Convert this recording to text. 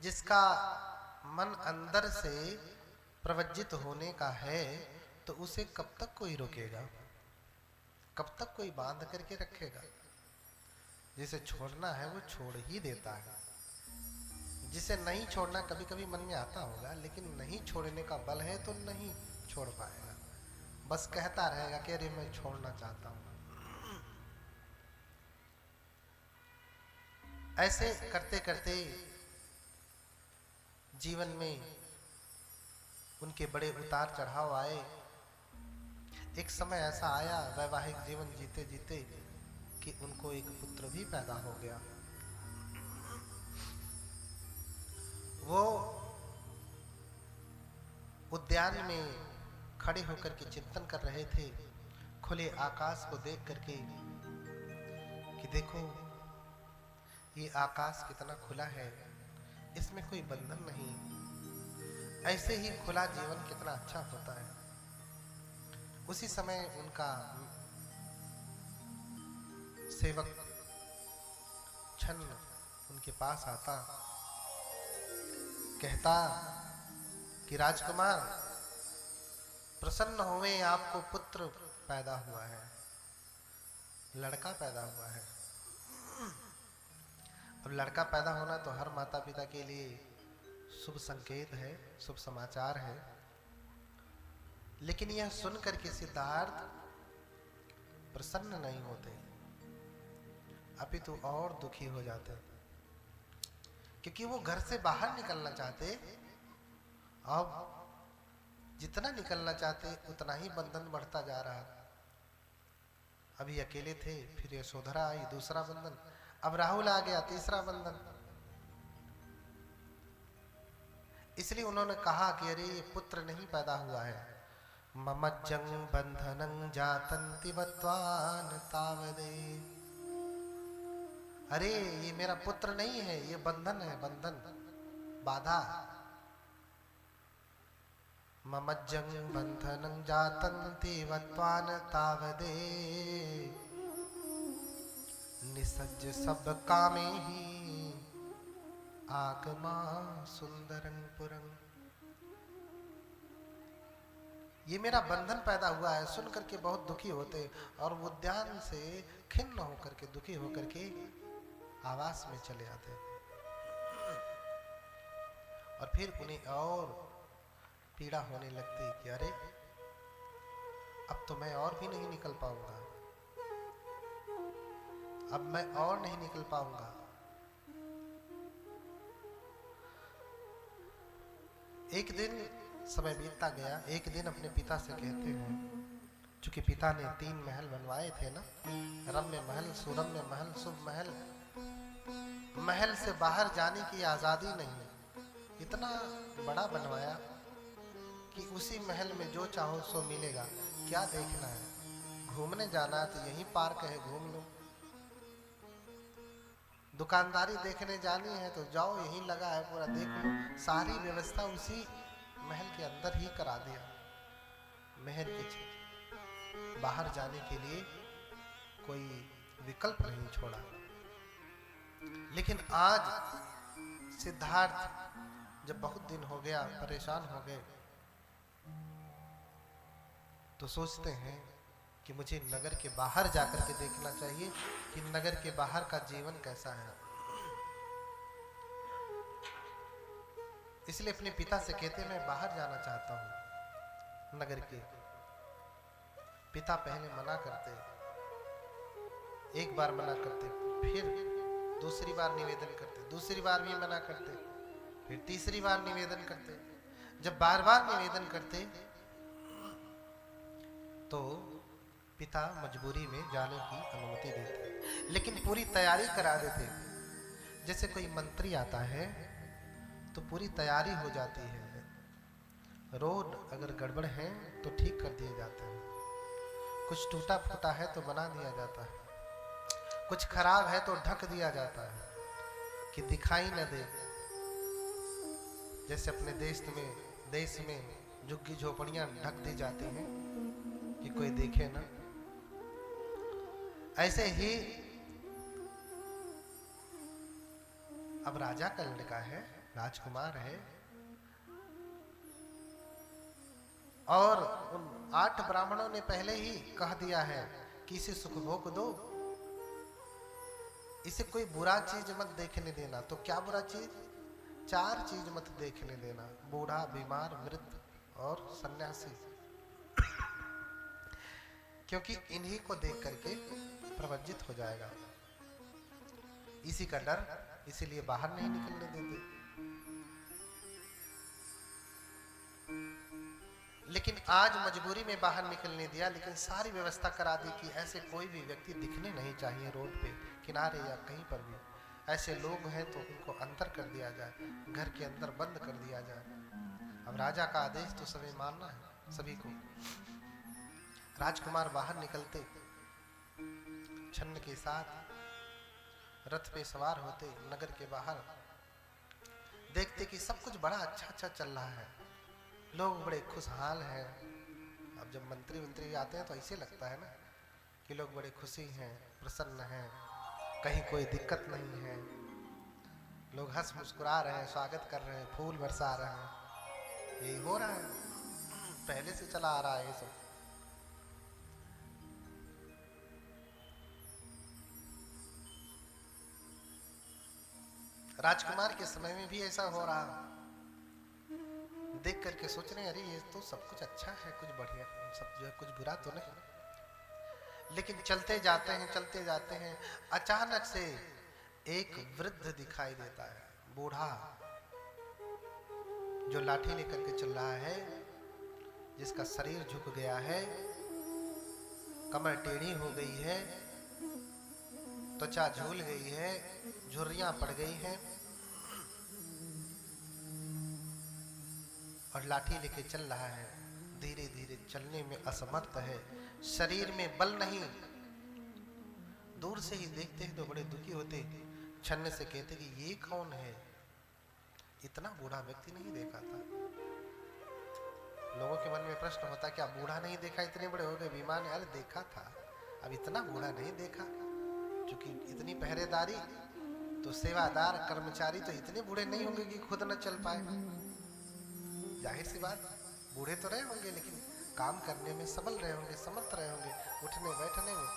जिसका मन अंदर से प्रवज्जित होने का है, तो उसे कब तक कोई रोकेगा, कब तक कोई बांध करके रखेगा। जिसे छोड़ना है वो छोड़ ही देता है, जिसे नहीं छोड़ना कभी कभी मन में आता होगा, लेकिन नहीं छोड़ने का बल है तो नहीं छोड़ पाएगा, बस कहता रहेगा कि अरे मैं छोड़ना चाहता हूं। ऐसे करते करते जीवन में उनके बड़े उतार चढ़ाव आए। एक समय ऐसा आया वैवाहिक जीवन जीते जीते कि उनको एक पुत्र भी पैदा हो गया। वो उद्यान में खड़े होकर के चिंतन कर रहे थे, खुले आकाश को देख करके कि देखो ये आकाश कितना खुला है, इसमें कोई बंधन नहीं, ऐसे ही खुला जीवन कितना अच्छा होता है। उसी समय उनका सेवक छन्न उनके पास आता, कहता कि राजकुमार प्रसन्न होवे, आपको पुत्र पैदा हुआ है, लड़का पैदा हुआ है। अब लड़का पैदा होना तो हर माता पिता के लिए शुभ संकेत है, शुभ समाचार है, लेकिन यह सुन करके सिद्धार्थ प्रसन्न नहीं होते, अपितु और दुखी हो जाते, क्योंकि वो घर से बाहर निकलना चाहते। अब जितना निकलना चाहते उतना ही बंधन बढ़ता जा रहा। अभी अकेले थे, फिर यशोधरा आई, दूसरा बंधन, अब राहुल आ गया, तीसरा बंधन। इसलिए उन्होंने कहा कि अरे ये पुत्र नहीं पैदा हुआ है, ममज्जं बंधनं जातन्ति बत्वान तावदे, अरे ये मेरा पुत्र नहीं है, ये बंधन है, बंधन, बाधा। ममज्जं बंधनं जातन्ति बत्वान तावदे, निसज्ज सब कामे ही आगमा सुंदरं पुरं। ये मेरा बंधन पैदा हुआ है सुन करके बहुत दुखी होते, और उद्यान से खिन्न होकर के, दुखी होकर के आवास में चले आते, और फिर उन्हें और पीड़ा होने लगती कि अरे अब तो मैं और भी नहीं निकल पाऊंगा, अब मैं और नहीं निकल पाऊंगा। एक दिन समय बीतता गया। एक दिन अपने पिता से कहते हैं, चूंकि पिता ने 3 महल बनवाए थे ना, रम्य महल, सुरम्य महल, शुभ महल, महल से बाहर जाने की आजादी नहीं, इतना बड़ा बनवाया कि उसी महल में जो चाहो सो मिलेगा। क्या देखना है, घूमने जाना है तो यही पार्क है, घूम लो, दुकानदारी देखने जानी है तो जाओ, यही लगा है पूरा, देख लो, सारी व्यवस्था उसी महल के अंदर ही करा दिया। महल के बाहर जाने के लिए कोई विकल्प नहीं छोड़ा। लेकिन आज सिद्धार्थ जब बहुत दिन हो गया, परेशान हो गए, तो सोचते हैं कि मुझे नगर के बाहर जाकर के देखना चाहिए कि नगर के बाहर का जीवन कैसा है। इसलिए अपने पिता से कहते मैं बाहर जाना चाहता हूं नगर के। पिता पहले मना करते, एक बार मना करते, फिर दूसरी बार निवेदन करते, दूसरी बार भी मना करते, फिर तीसरी बार निवेदन करते। जब बार बार निवेदन करते तो पिता मजबूरी में जाने की अनुमति देते, लेकिन पूरी तैयारी करा देते। जैसे कोई मंत्री आता है तो पूरी तैयारी हो जाती है, रोड अगर गड़बड़ है तो ठीक कर दिए जाते हैं, कुछ टूटा फूटा है तो बना दिया जाता है, कुछ खराब है तो ढक दिया जाता है कि दिखाई न दे। जैसे अपने देश में झुग्गी झोपड़ियां ढक दी जाती हैं कि कोई देखे ना, ऐसे ही अब राजा का लड़का है, राजकुमार है और उन 8 ब्राह्मणों ने पहले ही कह दिया है कि इसे सुख भोग दो, इसे कोई बुरा चीज मत देखने देना। तो क्या बुरा चीज? 4 चीज मत देखने देना, बूढ़ा, बीमार, मृत और सन्यासी, क्योंकि इन्हीं को देख करके प्रवज्जित हो जाएगा। इसी का डर, इसीलिए बाहर नहीं निकलने देते। लेकिन आज मजबूरी में बाहर निकलने दिया, लेकिन सारी व्यवस्था करा दी कि ऐसे कोई भी व्यक्ति दिखने नहीं चाहिए रोड पे, किनारे या कहीं पर भी। ऐसे लोग हैं तो उनको अंदर कर दिया जाए, घर के अंदर बंद कर दिया जाए। अब राजा का आदेश तो सभी मानना है, सभी को। राजकुमार बाहर निकलते, छन्न के साथ रथ पे सवार होते, नगर के बाहर देखते कि सब कुछ बड़ा अच्छा चल रहा है, लोग बड़े खुशहाल हैं। अब जब मंत्री आते हैं तो ऐसे लगता है ना कि लोग बड़े खुशी हैं, प्रसन्न हैं, कहीं कोई दिक्कत नहीं है, लोग हंस मुस्कुरा रहे हैं, स्वागत कर रहे हैं, फूल बरसा रहे हैं। यही हो रहा है, पहले से चला आ रहा है ये सब। राजकुमार के समय में भी ऐसा हो रहा। देख करके सोच रहे हैं अरे ये तो सब कुछ अच्छा है, कुछ बढ़िया, सब जो है कुछ बुरा तो नहीं। लेकिन चलते जाते हैं, अचानक से एक वृद्ध दिखाई देता है, बूढ़ा, जो लाठी लेकर के चल रहा है, जिसका शरीर झुक गया है, कमर टेढ़ी हो गई है, त्वचा झूल गई है, झुर्रियां पड़ गई हैं और लाठी लेके चल रहा है। धीरे धीरे चलने में असमर्थ है, शरीर में बल नहीं। दूर से ही देखते हैं तो बड़े दुखी होते, छन्न से कहते कि ये कौन है, इतना बूढ़ा व्यक्ति नहीं देखा था। लोगों के मन में प्रश्न होता, क्या बूढ़ा नहीं देखा, इतने बड़े हो गए, बीमार है? अरे देखा था, अब इतना बूढ़ा नहीं देखा। क्योंकि इतनी पहरेदारी, तो सेवादार कर्मचारी तो इतने बूढ़े नहीं होंगे कि खुद न चल पाए। जाहिर सी बात, बूढ़े तो रहे होंगे लेकिन काम करने में सबल रहे होंगे, समर्थ रहे होंगे, उठने बैठने में।